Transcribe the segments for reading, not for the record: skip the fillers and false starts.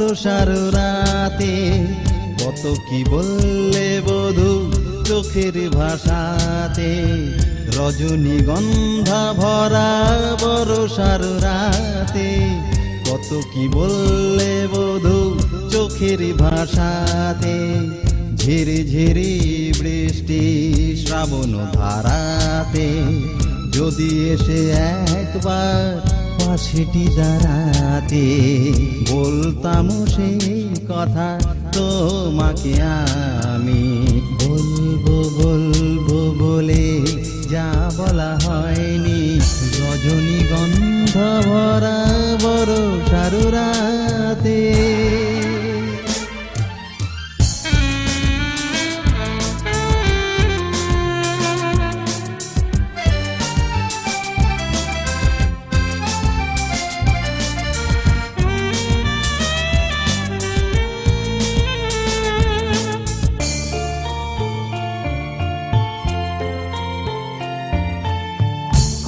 বরষার রাতে কত কি বললে বধূ চোখের ভাষাতে রজনীগন্ধা ভরা বরষার রাতে কত কি বললে বধূ চোখের ভাষাতে ঝিরি ঝিরি বৃষ্টি শ্রাবণ ধারাতে যদি এসে একবার পাশেটি দাঁড়াতে বলতাম সেই কথা তোমাকে আমি বলবো বলবো বলে যা বলা হয়নি রজনীগন্ধা ভরা বরষার রাতে।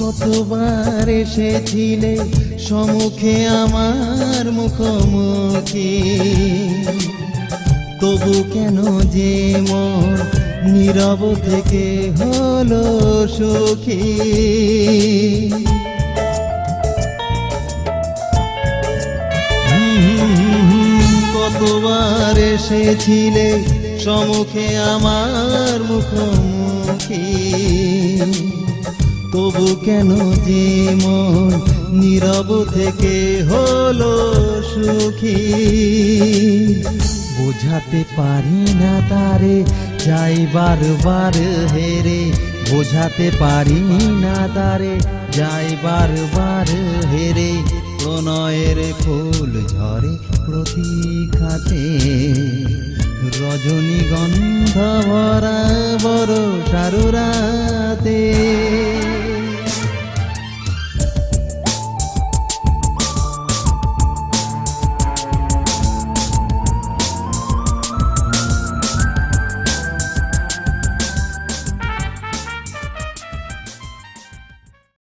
কতবার এসেছিলে সম্মুখে আমার মুখোমুখি, তবু কেন যে মন নীরব থেকে হলো সুখী। কতবার এসেছিলে সম্মুখে আমার মুখোমুখি, তবু কেন যে মন নীরব থেকে হলো সুখী। বোঝাতে পারি না তারে যাই বারবার হেরে, বোঝাতে পারি না তারে যাই বারবার হেরে। প্রণয়ের ফুল ঝরে প্রতীক্ষাতে রজনীগন্ধা ভরা বরষার রাতে।